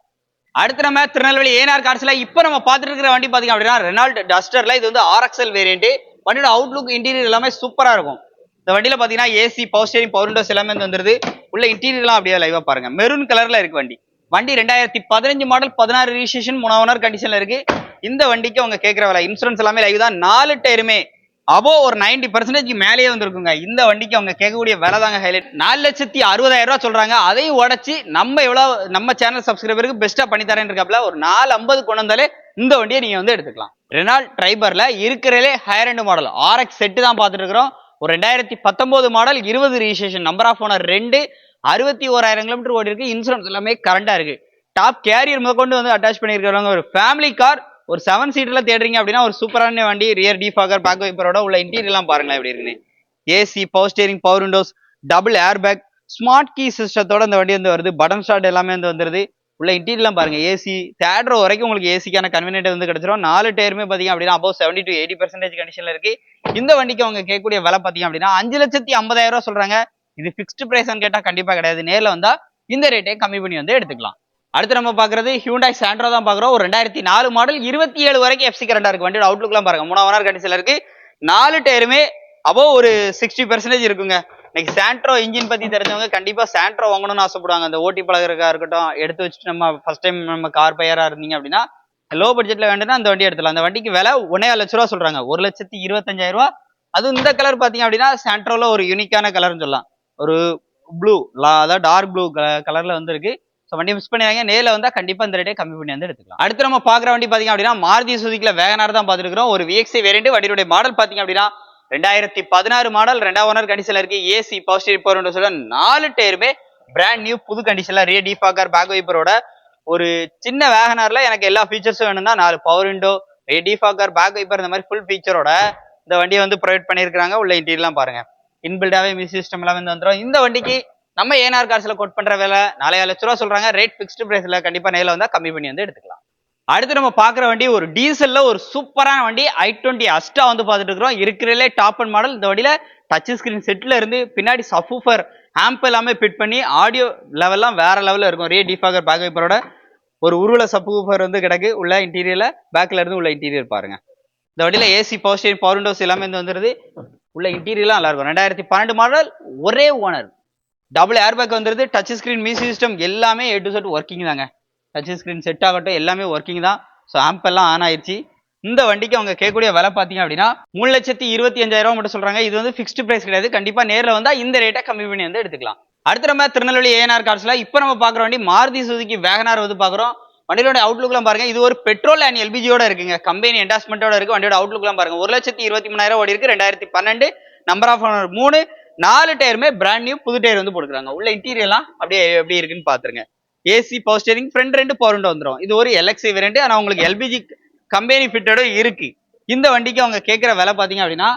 அடுத்து நம்ம திருநெல்வேலி ஏஎன்ஆர் கார்ஸ்ல இப்போ நம்ம பார்த்துட்டு இருக்கிற வண்டி பாத்தீங்க அப்படின்னா ரெனால்ட் டஸ்டர்ல இது வந்து RXL வேரியண்ட். வண்டியோட அவுட்லுக் இன்டீரியர் எல்லாமே சூப்பரா இருக்கும். இந்த வண்டியில பாத்தீங்கன்னா AC, power steering, power windows எல்லாமே வந்துருது. உள்ள இன்டீரியர்லாம் அப்படியே லைவா பாருங்க, மெரூன் கலர்ல இருக்கு வண்டி. வண்டி 2015 மாடல், 16 ரிஜிஸ்ட்ரேஷன், 3ஆம் ஓனர் கண்டிஷன்ல இருக்கு. இந்த வண்டிக்கு அவங்க கேட்கிற விலை, இன்சூரன்ஸ் எல்லாமே லைவ் தான். 4 டயருமே அபோ ஒரு 90% மேலேயே வந்துருக்குங்க. இந்த வண்டிக்கு அவங்க கேட்கக்கூடிய விலை தாங்க ஹைலைட். 4,60,000 சொல்றாங்க. அதையும் உடச்சு நம்ம எவ்வளவு நம்ம சேனல் சப்ஸ்கிரைபருக்கு பெஸ்டா பண்ணி தரேன் இருக்காப்ல, ஒரு 450 கொண்டு வந்தாலே இந்த வண்டியை நீங்க வந்து எடுத்துக்கலாம். ரெனால்ட் ட்ரைபர்ல இருக்கிறதுலே higher end model RX set தான் பார்த்துட்டு இருக்கிறோம். ஒரு 2019 model, 20 registration, number of owner 2, 61,000 kilometre ஓடி இருக்கு. இன்சூரன்ஸ் எல்லாமே கரண்டா இருக்கு. டாப் கேரியர் முதற்கொண்டு வந்து அட்டாச் பண்ணிருக்காங்க. ஒரு ஃபேமிலி கார், ஒரு 7 சீட்ல தேடுறீங்க அப்படின்னா ஒரு சூப்பரான வண்டி. ரியர் டிஃபாகர், பேக் வைப்பரோட உள்ள இன்டீரியர் எல்லாம் பாருங்களேன் எப்படி இருக்குன்னு. AC, power steering, power windows, double airbag, smart key சிஸ்டத்தோட இந்த வண்டி வந்து வருது. பட்டன் ஸ்டார்ட் எல்லாமே வந்து வந்துருது. உள்ள இன்டீரியர் எல்லாம் பாருங்க, ஏசி தேடுற வரைக்கும் உங்களுக்கு ஏசிக்கான கன்வீனியன்ட் வந்து கிடைச்சிரும். 4 டயருமே பாத்தீங்க அப்படின்னா அபோவ் 70 to 80% கண்டிஷன்ல இருக்கு. இந்த வண்டிக்கு அவங்க கேட்கக்கூடிய விலை பாத்தீங்க அப்படின்னா 5,50,000 சொல்றாங்க. இது பிக்ஸ்டு பிரைஸ் கேட்டா கண்டிப்பா கிடையாது. நேர்ல வந்தா இந்த ரேட்டை கம்மி பண்ணி வந்து எடுத்துக்கலாம். அடுத்து நம்ம பாக்குறது ஹியூண்டாய் சாண்ட்ரோ தான் பாக்குறோம். ஒரு 2004 மாடல், 27 வரைக்கும் FC கரண்டா இருக்கு. வண்டியோட அவுட்லுக் எல்லாம் பாருங்க, 3ஆம் ஓனர் கண்டிஷன்ல இருக்கு. 4 டயருமே அபோவ் ஒரு 60% இருக்குங்க. இன்னைக்கு சாண்ட்ரோ இன்ஜின் பத்தி தெரிஞ்சவங்க கண்டிப்பா சாண்ட்ரோ வாங்கணும்னு ஆசைப்படுவாங்க. அந்த ஓட்டி பழகிறக்கா இருக்கட்டும், எடுத்து வச்சுட்டு நம்ம ஃபர்ஸ்ட் டைம் நம்ம கார் பையரா இருந்தீங்க அப்படின்னா லோ பட்ஜெட்ல வேண்டும்னா அந்த வண்டி எடுத்துலாம். அந்த வண்டிக்கு விலை 1,50,000 லட்ச சொல்றாங்க. 1,25,000. அதுவும் இந்த கலர் பாத்தீங்க அப்படின்னா சாண்ட்ரோல ஒரு யூனிக்கான கலர்னு சொல்லலாம். ஒரு ப்ளூ, அதாவது டார்க் ப்ளூ கலர்ல வந்து இருக்கு. ஸோ வண்டி மிஸ் பண்ணிடுறாங்க. நேரில் வந்தா கண்டிப்பா இந்த ரேட்டை கம்மி பண்ணி வந்து எடுத்துக்கலாம். அடுத்து நம்ம பாக்குற வண்டி பாத்தீங்க அப்படின்னா மாருதி சுசுகில வேகனார் தான் பாத்துருக்கோம். ஒரு VXI வேரியண்ட். வண்டியுடைய மாடல் பாத்தீங்க அப்படின்னா 2016 மாடல், 2ஆம் ஓனர் கண்டிஷன்ல இருக்கு. AC, power steering, power windows 4 டயருமே பிராண்ட் நியூ புது கண்டிஷன்ல. ரியர் டிஃபாகர், பேக் வைப்பரோட ஒரு சின்ன வேகனார்ல எனக்கு எல்லா ஃபீச்சர்ஸும் வேணும்னா 4 power window, defogger, back wiper இந்த மாதிரி ஃபுல் ஃபீச்சரோட இந்த வண்டியை வந்து ப்ரொவைட் பண்ணியிருக்காங்க. உள்ள இன்டீரியர்லாம் பாருங்க, இன்பில்டாவே மியூசிக் சிஸ்டம் எல்லாம் வந்து வந்துடும். இந்த வண்டிக்கு நம்ம ஏஎன்ஆர் கார்ஸ்ல கோட் பண்ற விலை 4,000 லட்ச ரூபா சொல்றாங்க. ரேட் ஃபிக்ஸ்டு பிரைஸ்ல, கண்டிப்பா நேரில் வந்தா கம்மி பண்ணி வந்து எடுத்துக்கலாம். அடுத்து நம்ம பாக்குற வண்டி ஒரு டீசல்ல ஒரு சூப்பரான வண்டி i20 அஸ்டா வந்து பார்த்துட்டு இருக்கிறோம். இருக்கிறதுலே டாப் அண்ட் மாடல். இந்த வண்டியில டச் ஸ்கிரீன் செட்ல இருந்து பின்னாடி சப்வூஃபர் ஆம்ப் எல்லாமே ஃபிட் பண்ணி ஆடியோ லெவல்லாம் வேற லெவல்ல இருக்கும். ரே டிஃபாகர் பேக் வைப்பரோட ஒரு உருள சப்வூஃபர் வந்து கிடக்கு உள்ள இன்டீரியர்ல. பேக்ல இருந்து உள்ள இன்டீரியர் பாருங்க. இந்த வண்டியில AC, power steering, power windows எல்லாமே வந்துருது. உள்ள இன்டீரியர்லாம் நல்லா இருக்கும். 2012 மாடல், ஒரே ஓனர், டபுள் ஏர் பேக் வந்துருது. டச் ஸ்கிரீன், மியூசிக் சிஸ்டம் எல்லாமே A to Z ஒர்க்கிங் தாங்க. டச் ஸ்கிரீன் செட் ஆகட்டும் எல்லாமே ஒர்க்கிங் தான். ஸோ ஆம்ப் எல்லாம் ஆன் ஆயிடுச்சு. இந்த வண்டிக்கு அவங்க கேட்கக்கூடிய விலை பார்த்தீங்க அப்படின்னா 3,25,000 மட்டும் சொல்றாங்க. இது வந்து ஃபிக்ஸ்டு பிரைஸ் கிடையாது. கண்டிப்பா நேரில் வந்தா இந்த ரேட்டை கம்மி பண்ணி வந்து எடுத்துக்கலாம். அடுத்த நம்ம திருநெல்வேலி ஏஎன்ஆர் கார்ஸ்ல இப்போ நம்ம பார்க்குற வண்டி மாருதி சுசுகி வேகனார் வந்து பார்க்குறோம். வண்டியோட அவுட்லுக்லாம் பாருங்க. இது ஒரு பெட்ரோல் அண்ட் எல்பிஜியோட இருக்குங்க. கம்பெனி என்டாஸ்மெண்ட்டோட இருக்கு. வண்டியோட அவுட்லுக்லாம் பாருங்க. 1,23,000 ஓடி இருக்கு. 2012, நம்பர் ஆஃப் ஓனர் 3, 4 டயருமே பிராண்ட் நியூ, புது டயர் வந்து போட்டுருக்காங்க. உள்ள இன்டீரியர்லாம் அப்படியே எப்படி இருக்குன்னு பாத்துருங்க. AC, power steering, front 2 power window வந்துடும். இது ஒரு எல்எக்ஸி வேரியன்ட். ஆனால் உங்களுக்கு எல்பிஜி கம்பெனி ஃபிட்டடும் இருக்கு. இந்த வண்டிக்கு அவங்க கேட்குற விலை பார்த்தீங்க அப்படின்னா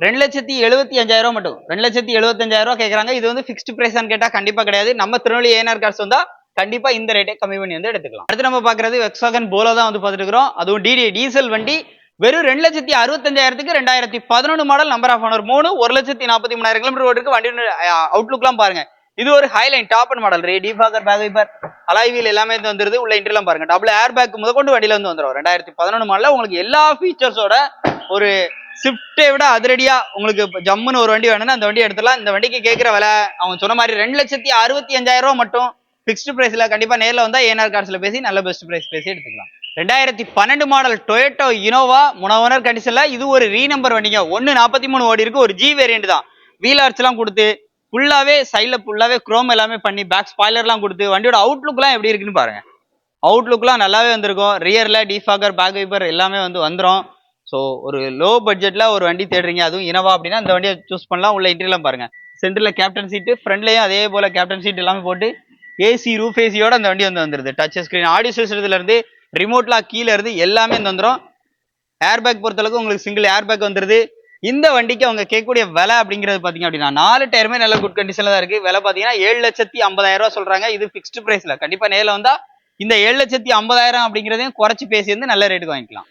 2,75,000 மட்டும். 2,75,000 கேட்குறாங்க. இது வந்து ஃபிக்ஸ்டு பிரைஸான்னு கேட்டால் கண்டிப்பாக கிடையாது. நம்ம திருநெல்வேலி ஏஎன்ஆர் கார்ஸ் வந்தா கண்டிப்பா இந்த ரேட்டை கம்மி பண்ணி வந்து எடுத்துக்கலாம். அடுத்து நம்ம பாக்குறது Volkswagen Polo தான் வந்து பார்த்துட்டு இருக்கிறோம். அதுவும் டீசல் வண்டி. வெறும் 2,65,000க்கு 2011 model, number of owner 3, 1,43,000 kilometre ஓடி இருக்கு. வண்டி அவுட்லுக்லாம் பாருங்க. இது ஒரு highline top end model. Defogger, back wiper, alloy wheel எல்லாமே வந்துருது. உள்ள இன்டீரியர்லாம் பாருங்க. டபுள் ஏர் பேக் முதற்கொண்டு வண்டியில வந்து வந்துடும். 2011 மாடல உங்களுக்கு எல்லா ஃபீச்சர்ஸோட ஒரு ஸ்விஃப்ட்டை விட அதிரடியா உங்களுக்கு ஜம்முன்னு ஒரு வண்டி வேணும்னா அந்த வண்டி எடுத்துலாம். இந்த வண்டிக்கு கேட்கிற விலை அவங்க சொன்ன மாதிரி 2,65,000 மட்டும். ஃபிக்ஸ்டு பிரைஸ்ல கண்டிப்பா நேரில் வந்தா ஏஎன்ஆர் கார்ஸ்ல பேசி நல்ல பெஸ்ட் பிரைஸ் பேசி எடுத்துக்கலாம். 2012 மாடல் டொயோட்டோ இனோவா முனவனர் கண்டிஷன்ல. இது ஒரு ரீநம்பர் வண்டிங்க. 1,43 ஓடி இருக்கு. ஒரு ஜி வேரியன்ட் தான். வீல் ஆர்ச் எல்லாம் கொடுத்து ஃபுல்லாவே சைட்ல ஃபுல்லாவே குரோம் எல்லாமே பண்ணி பேக் ஸ்பாய்லர்லாம் கொடுத்து வண்டியோட அவுட்லுக்லாம் எப்படி இருக்குன்னு பாருங்க. அவுட்லுக்லாம் நல்லாவே வந்திருக்கும். ரியர்ல டிஃபாகர், பேக் வைப்பர் எல்லாமே வந்து வந்துடும். ஸோ ஒரு லோ பட்ஜெட்ல ஒரு வண்டி தேடுறீங்க, அதுவும் இனோவா அப்படின்னா இந்த வண்டியை சூஸ் பண்ணலாம். உள்ள இன்டீரியர்லாம் பாருங்க. சென்டர்ல கேப்டன் சீட்டு, ஃப்ரண்ட்லயும் அதே போல கேப்டன் சீட் எல்லாமே போட்டு ஏசி ரூஃப் ஏசியோட அந்த வண்டி வந்து வந்துருது. டச் ஸ்கிரீன், ஆடியோ சிஸ்டத்துல இருந்து ரிமோட்லாம் கீழே இருந்து எல்லாமே வந்துடும். ஏர் பேக் பொறுத்தளவுக்கு உங்களுக்கு சிங்கிள் ஏர் பேக் வந்துருது. இந்த வண்டிக்கு அவங்க கேட்கக்கூடிய விலை அப்படிங்கிறது பாத்தீங்க அப்படின்னா 4 டயருமே நல்ல குட் கண்டிஷன்ல தான் இருக்கு. விலை பாத்தீங்கன்னா 7,50,000 சொல்றாங்க. இது ஃபிக்ஸ்டு பிரைஸ்ல. கண்டிப்பா நேரில் வந்தா இந்த 7,50,000 அப்படிங்கிறதையும் குறைச்சு பேசி வந்து நல்ல ரேட்டுக்கு வாங்கிக்கலாம்.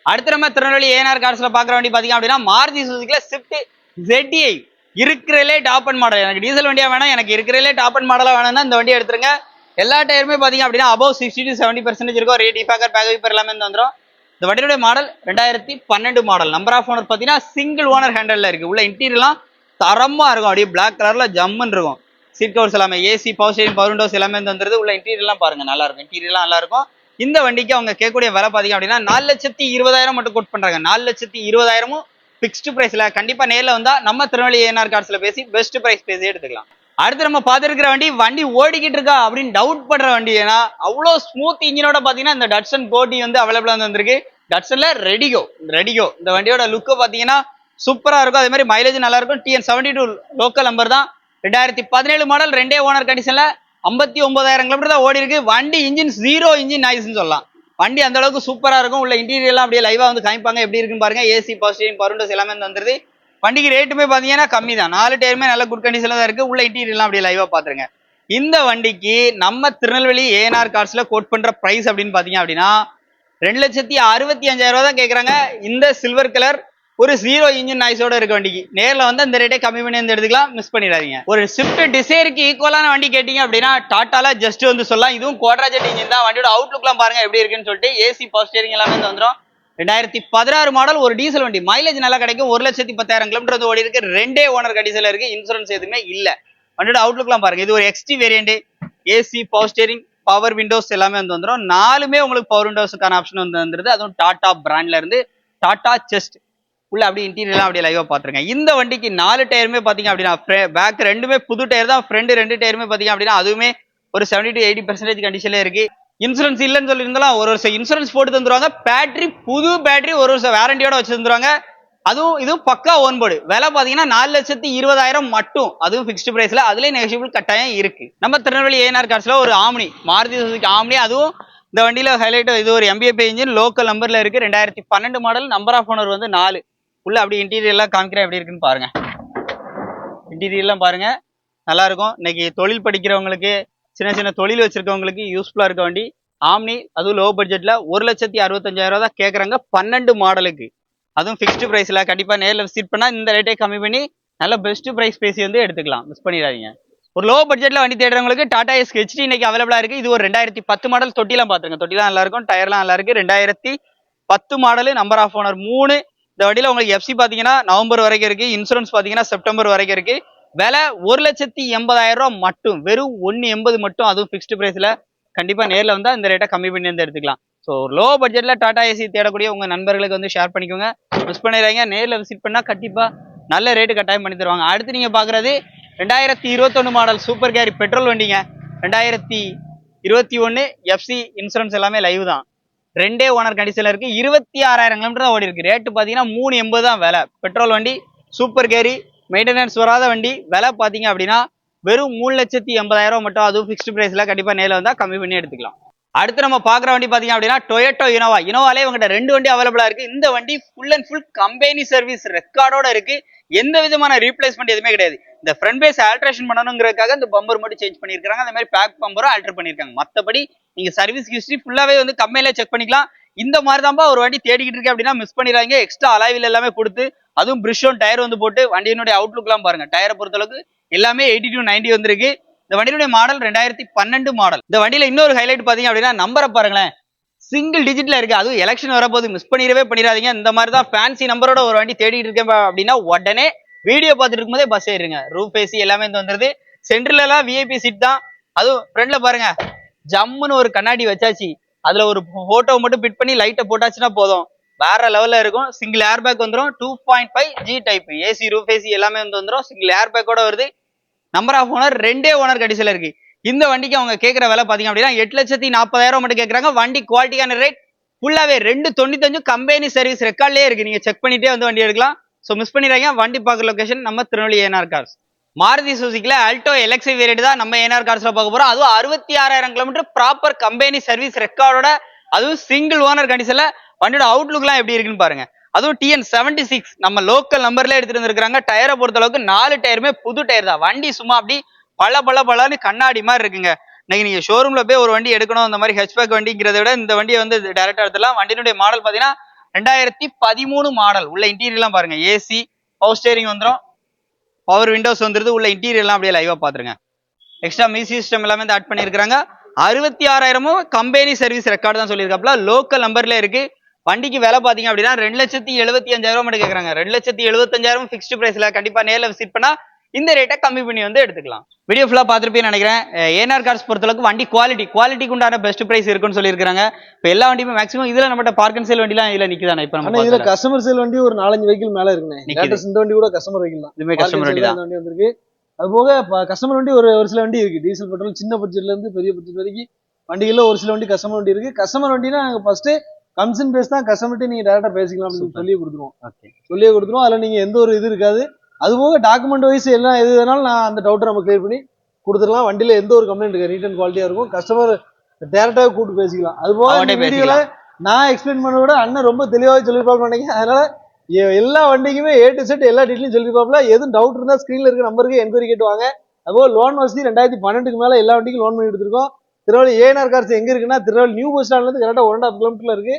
அடுத்த நம்ம திருநெல்வேலி ஏஎன்ஆர் கார்ஸ்ல பாக்குற வண்டி பாத்தீங்க அப்படின்னா மாருதி சுசுகில ஸ்விஃப்ட் ZDI. இருக்கிறதுலே டாப் அண்ட் மாடல். எனக்கு டீசல் வண்டியா வேணாம், எனக்கு இருக்கிறதுலே டாப் அண்ட் மாடலா வேணும்னா இந்த வண்டி எடுத்துருங்க. எல்லா டயருமே பாத்தீங்க அப்படின்னா அபவ் 60 to 70% இருக்கும். ரே டிஃபாகர், பேக் வைப்பர் எல்லாமே வந்துடும். இந்த வண்டியோட model 2012 model. Number of owner பாத்தீங்கன்னா சிங்கிள் ஓனர் ஹேண்டல்ல இருக்கு. உள்ள இன்டீரியர்லாம் தரமா இருக்கும். அப்படியே பிளாக் கலர்ல ஜம்முன்னு இருக்கும். சீட் கவர்ஸ் எல்லாமே AC, power steering, power windows எல்லாமே வந்துருது. உள்ள இன்டீரியர்லாம் பாருங்க நல்லா இருக்கும். இன்டீரியர்லாம் நல்லா இருக்கும். இந்த வண்டிக்கு அவங்க கேட்கக்கூடிய விலை பாத்தீங்க அப்படின்னா 4,20,000 மட்டும் கோட் பண்றாங்க. 4,20,000 ஃபிக்ஸ்டு பிரைஸ்ல. கண்டிப்பா நேரில் வந்தா நம்ம திருநெல்வேலி ஏஎன்ஆர் கார்ஸ்ல பேசி பெஸ்ட் பிரைஸ் பேசி எடுத்துக்கலாம். அடுத்து நம்ம பார்த்துருக்கிற வண்டி ஓடிக்கிட்டு இருக்கா அப்படின்னு டவுட் பண்ற வண்டி. ஏன்னா அவ்வளோ ஸ்மூத் இன்ஜினோட பாத்தீங்கன்னா இந்த டட்சன் கோடி வந்து அவைலபிளா வந்திருக்கு. டட்சன்ல ரெடிகோ. இந்த வண்டியோட லுக்கு பாத்தீங்கன்னா சூப்பரா இருக்கும். அதே மாதிரி மைலேஜ் நல்லா இருக்கும். TN72 லோக்கல் நம்பர் தான். 2017 மாடல், 2 ஓனர் கண்டிஷன்ல 59,000 கிலோமீட்டர் தான் ஓடி இருக்கு. வண்டி இன்ஜின் 0 இன்ஜின் நாய்ஸ்ன்னு சொல்லலாம். வண்டி அந்த அளவுக்கு சூப்பரா இருக்கும். உள்ள இன்டீரியர்லாம் அப்படியே லைவா வந்து காமிப்பாங்க எப்படி இருக்குன்னு பாருங்க. AC, power steering, power windows எல்லாமே வந்துருது. வண்டிக்கு ரேட்டுமே பாத்தீங்கன்னா கம்மி தான். 4 டயருமே நல்ல குட் கண்டிஷன்ல தான் இருக்கு. உள்ள இன்டீரியர்லாம் அப்படியே லைவா பாத்துருங்க. இந்த வண்டிக்கு நம்ம திருநெல்வேலி ஏஎன்ஆர் கார்ஸ்ல கோட் பண்ற பிரைஸ் அப்படின்னு பாத்தீங்க அப்படின்னா 2,65,000 தான் கேட்கறாங்க. இந்த சில்வர் கலர் ஒரு 0 இன்ஜின் நாய்ஸோட இருக்க வண்டிக்கு நேரில் வந்து அந்த ரேட்டை கம்மி பண்ணி வந்து எடுத்துக்கலாம். மிஸ் பண்ணிடாதீங்க. ஒரு ஸ்விஃப்ட் டிசைருக்கு ஈக்குவலான வண்டி கேட்டீங்க அப்படின்னா டாட்டால ஜஸ்ட் வந்து சொல்லலாம். இதுவும் குவாட்ராஜெட் இன்ஜின் தான். வண்டியோட அவுட்லுக்லாம் பாருங்க எப்படி இருக்குன்னு சொல்லிட்டு. ஏசி, பவர் ஸ்டீரிங் எல்லாமே வந்து வந்துடும். 2016 மாடல் ஒரு டீசல் வண்டி. மைலேஜ் நல்லா கிடைக்கும். 1,10,000 கிலோமீட்டர் வந்து ஓடி இருக்கு. 2 ஓனர் கண்டிஷன்ல இருக்கு. இன்சூரன்ஸ் எதுவுமே இல்ல. வண்டியோட அவுட்லுக்லாம் பாருங்க. இது ஒரு XT variant. AC, power steering, power windows எல்லாமே வந்து வந்துடும். 4மே உங்களுக்கு பவர் விண்டோஸுக்கான ஆப்ஷன் வந்து வந்துருது. அதுவும் டாடா பிராண்ட்ல இருந்து. டாடா செஸ்ட் உள்ள அப்படியே இன்டீரியர்லாம் அப்படியே லைவா பாத்துருங்க. இந்த வண்டிக்கு 4 டயருமே பாத்தீங்க அப்படின்னா பேக் 2மே புது டயர் தான். ஃப்ரண்ட் 2 டயருமே பாத்தீங்க அப்படின்னா அதுவுமே ஒரு 70 to 80% கண்டிஷன்ல இருக்கு. இன்சூரன்ஸ் இல்லைன்னு சொல்லி இருந்தாலும் ஒரு வருஷம் இன்சூரன்ஸ் போட்டு தந்துருவாங்க. பேட்டரி புது பேட்டரி ஒரு வருஷம் வாரண்டியோட வச்சு தந்துருவாங்க. அதுவும் இதுவும் பக்கா ஓன் போர்டு. விலை பாத்தீங்கன்னா 4,20,000 மட்டும். அதுவும் ஃபிக்ஸ்டு பிரைஸ்ல. அதுலயே நெகோஷியபிள் கட்டாயம் இருக்கு. நம்ம திருநெல்வேலி ஏஎன்ஆர் கார்ஸ்ல ஒரு ஆம்னி, மாருதி சுசுகி ஆம்னி. அதுவும் இந்த வண்டியில ஹைலைட், இது ஒரு MBFI இன்ஜின், லோக்கல் நம்பர்ல இருக்கு. 2012 மாடல், நம்பர் ஆஃப் ஓனர் வந்து 4. உள்ள அப்படி இன்டீரியர் எல்லாம் காமிக்கிறேன் எப்படி இருக்குன்னு பாருங்க. இன்டீரியர் எல்லாம் பாருங்க, நல்லா இருக்கும். இன்னைக்கு தொழில் படிக்கிறவங்களுக்கு, சின்ன சின்ன தொழில் வச்சிருக்கவங்களுக்கு யூஸ்ஃபுல்லா இருக்க வண்டி ஆம்னி. அதுவும் லோ பட்ஜெட்ல 1,65,000 தான் கேட்கறாங்க 12 மாடலுக்கு. அதுவும் ஃபிக்ஸ்டு பிரைஸ்ல. கண்டிப்பா நேரில் விசிட் பண்ணா இந்த ரேட்டை கம்மி பண்ணி நல்ல பெஸ்ட் பிரைஸ் பேசி வந்து எடுத்துக்கலாம். மிஸ் பண்ணிடாதீங்க. ஒரு லோ பட்ஜெட்ல வண்டி தேடுறவங்களுக்கு டாடா எஸ் ஹெச்டி இன்னைக்கு அவைலபிளா இருக்கு. இது ஒரு 2010 மாடல். தொட்டிலாம் பாத்துருங்க, தொட்டிலாம் நல்லா இருக்கும், டயர்லாம் நல்லா இருக்கு. 2010 மாடல், நம்பர் ஆஃப் ஓனர் 3. இந்த வண்டியில உங்களுக்கு எஃப்சி பாத்தீங்கன்னா நவம்பர் வரைக்கும் இருக்கு. இன்சூரன்ஸ் பாத்தீங்கன்னா செப்டம்பர் வரைக்கும் இருக்கு. விலை 1,80,000 மட்டும், வெறும் 1,80 மட்டும். அதுவும் ஃபிக்ஸ்டு பிரைஸ்ல. கண்டிப்பா நேரில் வந்தா இந்த ரேட்டை கம்மி பண்ணி வந்து எடுத்துக்கலாம். ஸோ லோ பட்ஜெட்ல டாடா ஏசி தேடக்கூடிய உங்க நண்பர்களுக்கு வந்து ஷேர் பண்ணிக்கோங்க, மிஸ் பண்ணிடுறாங்க. நேரில் விசிட் பண்ணா கண்டிப்பா நல்ல ரேட்டு கட்டாயம் பண்ணி தருவாங்க. அடுத்து நீங்க பாக்குறது 2021 மாடல் சூப்பர் கேரி பெட்ரோல் வண்டிங்க. 2021 எஃப்சி, இன்சூரன்ஸ் எல்லாமே லைவ் தான். 2 ஓனர் கண்டிஷன்ல இருக்கு. 26,000 கிலோமீட்டர் தான் ஓடி இருக்கு. ரேட்டு பாத்தீங்கன்னா 3,80 தான் விலை. பெட்ரோல் வண்டி, சூப்பர் கேரி, மெயின்டெனன்ஸ் வராத வண்டி. விலை பாத்தீங்க அப்படின்னா வெறும் 3,80,000 மட்டும். அதுவும் ஃபிக்ஸ்டு பிரைஸ்ல. கண்டிப்பா நேரில் வந்தா கம்மி பண்ணி எடுத்துக்கலாம். அடுத்து நம்ம பாக்குற வண்டி பாத்தீங்க அப்படின்னா டொயோட்டோ இனோவா. இனோவாலே இவங்ககிட்ட 2 வண்டி அவைலபிளா இருக்கு. இந்த வண்டி full and full company service ரெக்கார்டோட இருக்கு. எந்த விதமான ரீப்ளேஸ்மெண்ட் எதுவுமே கிடையாது. இந்த ஃப்ரண்ட் பேஸ் ஆல்ட்ரேஷன் பண்ணணுங்கிறதுக்காக இந்த பம்பர் மட்டும் சேஞ்ச் பண்ணிருக்காங்க. அந்த மாதிரி பேக் பம்பரும் ஆல்டர் பண்ணிருக்காங்க. மத்தபடி நீங்க சர்வீஸ் ஹிஸ்டரி ஃபுல்லாவே வந்து கம்பெனில செக் பண்ணிக்கலாம். இந்த மாதிரி தான்ப்பா ஒரு வண்டி தேடிக்கிட்டு இருக்கு அப்படின்னா மிஸ் பண்ணிடுறாங்க. எக்ஸ்ட்ரா அலாய்வில் எல்லாமே கொடுத்து, அதுவும் பிரிஷோன் டயர் வந்து போட்டு, வண்டியினுடைய அவுட்லுக் எல்லாம் பாருங்க. டயரை பொறுத்தளவுக்கு எல்லாமே 80 to 90 வந்திருக்கு. இந்த வண்டியுடைய மாடல் 2012 மாடல். இந்த வண்டியில இன்னொரு ஹைலைட் பாத்தீங்க அப்படின்னா நம்பரை பாருங்களேன், சிங்கிள் டிஜிட்ல இருக்கு. அதுவும் எலெக்ஷன் வரப்போது, மிஸ் பண்ணிடாதீங்க. இந்த மாதிரி தான் ஃபேன்சி நம்பரோட ஒரு வண்டி தேடிட்டு இருக்கேன் அப்படின்னா உடனே வீடியோ பார்த்துட்டு இருக்கும்போதே பஸ் ஏறிடுங்க. ரூஃப் ஏசி எல்லாமே வந்து வந்துருது. சென்டர்ல எல்லாம் விஐபி சீட் தான். அதுவும் ஃப்ரண்ட்ல பாருங்க, ஜம்முன்னு ஒரு கண்ணாடி வச்சாச்சு. அதுல ஒரு போட்டோ மட்டும் பிட் பண்ணி லைட்டை போட்டாச்சுன்னா போதும், வேற லெவல்ல இருக்கும். சிங்கிள் ஏர் பேக் வந்துடும். 2.5 G type AC, roof AC எல்லாமே வந்து வந்துடும். சிங்கிள் ஏர் பேக்கோட வருது. நம்பர் ஆஃப் ஓனர் 2 ஓனர் கண்டிஷன்ல இருக்கு. இந்த வண்டிக்கு அவங்க கேட்கிற விலை பாத்தீங்க அப்படின்னா 8,40,000 மட்டும் கேட்கறாங்க. வண்டி குவாலிட்டியான ரேட் ஃபுல்லாவே 2,95 கம்பெனி சர்வீஸ் ரெக்கார்ட்லயே இருக்கு. நீங்க செக் பண்ணிட்டே வந்து வண்டி எடுக்கலாம். ஸோ மிஸ் பண்ணிடுறாங்க. வண்டி பார்க்குற லொகேஷன் நம்ம திருநெல்வேலி ஏஎன்ஆர் கார்ஸ். மாருதி சுசுகில ஆல்டோ எல்எக்ஸ்ஐ வேரியன்ட் தான் நம்ம ஏஎன்ஆர் கார்ஸ்ல பார்க்க போறோம். அதுவும் 66,000 கிலோமீட்டர் ப்ராப்பர் கம்பெனி சர்வீஸ் ரெக்கார்டோட, அதுவும் சிங்கிள் ஓனர் கண்டிஷன்ல. வண்டியோட அவுட்லுக்லாம் எப்படி இருக்குன்னு பாருங்க. அதுவும் TN76 நம்ம லோக்கல் நம்பர்ல எடுத்துட்டு வந்திருக்காங்க. டயரை பொறுத்த அளவுக்கு 4 டயருமே புது டயர் தான். வண்டி சும்மா அப்படி பல கண்ணாடி மாதிரி இருக்குங்க. இன்னைக்கு நீங்க ஷோரூம்ல போய் ஒரு வண்டி எடுக்கணும், அந்த மாதிரி ஹெச்பேக் வண்டிங்கிறத விட இந்த வண்டியை வந்து டைரக்டா எடுத்துலாம். வண்டியினுடைய மாடல் பாத்தீங்கன்னா 2013 மாடல். உள்ள இன்டீரியர் எல்லாம் பாருங்க, ஏசி, பவர் ஸ்டேரிங் வந்துடும், பவர் விண்டோஸ் வந்துருது. உள்ள இன்டீரியர் எல்லாம் அப்படியே லைவா பாத்துருங்க. எக்ஸ்ட்ரா மியூசிக் சிஸ்டம் எல்லாமே ஆட் பண்ணிருக்காங்க. 66,000 கம்பெனி சர்வீஸ் ரெக்கார்டு தான் சொல்லியிருக்காப்ல. லோக்கல் நம்பர்ல இருக்கு. வண்டிக்கு விலை பாத்தீங்க அப்படின்னா 2,75,000 மட்டும் கேட்கறாங்க. 2,75,000 ஃபிக்ஸ்டு பிரைஸ்ல. கண்டிப்பா நேரில் விசிட் பண்ணா இந்த ரேட்டை கம்மி பண்ணி வந்து எடுத்துக்கலாம். வீடியோ ஃபுல்லா பார்த்துருப்பேன்னு நினைக்கிறேன். ஏஎன்ஆர் கார்ஸ் பொறுத்தளவுக்கு வண்டி குவாலிட்டிக்கு உண்டான பெஸ்ட் பிரைஸ் இருக்குன்னு சொல்லியிருக்காங்க. இப்போ எல்லா வண்டியுமே மேக்ஸிமம் இதுல நம்ம பார்க் அண்ட் சேல் வண்டிலாம் இதுல நிக்குதானே. இப்போ நம்ம இதுல கஸ்டமர் சேல் வண்டி ஒரு 4-5 வெஹிக்கிள் மேல இருக்குண்ணே. இந்த வண்டி கூட கஸ்டமர் வெஹிக்கிள் தான். இதுமே கஸ்டமர் வண்டி தான். வண்டி வந்திருக்கு. அது போக கஸ்டமர் வண்டி ஒரு சில வண்டி இருக்கு. டீசல் பெட்ரோல் சின்ன பட்ஜெட்ல இருந்து பெரிய பட்ஜெட் வரைக்கும் வண்டிகள்ல ஒரு சில வண்டி கஸ்டமர் வண்டி இருக்கு. கஸ்டமர் வண்டினா நாங்க ஃபர்ஸ்ட் கமிஷன் பேஸ் தான். கஸ்டமர்கிட்ட நீங்க டேரக்டா பேசிக்கலாம் அப்படின்னு சொல்லியே கொடுத்துருவோம். அதுல நீங்க எந்த ஒரு இது இருக்காது. அது போக டாக்குமெண்ட் வைஸ் எல்லாம் எது வேணாலும் நான் அந்த டவுட்டை நம்ம கிளியர் பண்ணி கொடுத்துடலாம். வண்டியில எந்த ஒரு கம்ப்ளைண்ட் இருக்காது. நீட் அண்ட் குவாலிட்டியா இருக்கும். கஸ்டமர் டேரக்டாவே கூப்பிட்டு பேசிக்கலாம். அது போக வீடியோல நான் எக்ஸ்பிளைன் பண்ண விட அண்ணன் ரொம்ப தெளிவாக சொல்லிருப்பாங்க நினைக்கிறேன். அதனால எல்லா வண்டிக்குமே A to Z எல்லா டீட்டெயிலும் சொல்லிருப்பாப்ல. எதுவும் டவுட் இருந்தா ஸ்கிரீன்ல இருக்க நம்பருக்கு என்கொயரி கேட்டுவாங்க. அதுபோக லோன் வசதி 2012க்கு மேல எல்லா வண்டிக்கும் லோன் பண்ணி எடுத்திருக்கோம். திருநெல்வேலி ஏஎன்ஆர் கார்ஸ் எங்க இருக்குன்னா திருநெல்வேலி நியூ பஸ் ஸ்டாண்ட்ல இருந்து கரெக்டா 1.5 கிலோமீட்டர்ல இருக்கு.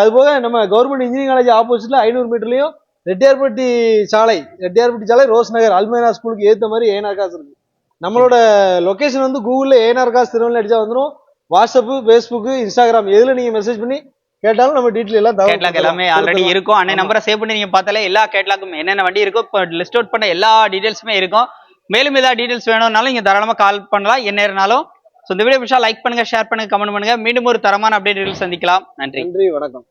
அது போக நம்ம கவர்மெண்ட் இன்ஜினியரிங் காலேஜ் ஆப்போசிட்ல 500 மீட்டர்லயும் ரெட்டியார்பட்டி சாலை ரோஸ் நகர் அல்மேனா ஸ்கூலுக்கு ஏத்த மாதிரி ஏஎன்ஆர் கார்ஸ் இருக்கு. நம்மளோட லொகேஷன் வந்து கூகுள்ல ஏஎன்ஆர் கார்ஸ் திருநெல்வேலி அடிச்சா வந்துடும். வாட்ஸ்அப், ஃபேஸ்புக், இன்ஸ்டாகிராம் எதுல நீங்க மெசேஜ் பண்ணி கேட்டாலும் நம்ம டீடைல் எல்லாம் கேட்லாக் எல்லாமே ஆல்ரெடி இருக்கும். அன்னை நம்பரை சேவ் பண்ணி நீங்க பார்த்தாலே எல்லா கேட்லாக்கும் என்னென்ன வண்டி இருக்கோ இப்போ லிஸ்ட் அவுட் பண்ண எல்லா டீடைல்ஸுமே இருக்கும். மேலும் ஏதாவது டீடைல்ஸ் வேணும்னாலும் நீங்க தாராளமா கால் பண்ணலாம் எந்நேரம்னாலும். ஸோ இந்த வீடியோ பிடிச்சா லைக் பண்ணுங்க, ஷேர் பண்ணுங்க, கமெண்ட் பண்ணுங்க. மீண்டும் ஒரு தரமான அப்டேட் சந்திக்கலாம். நன்றி, வணக்கம்.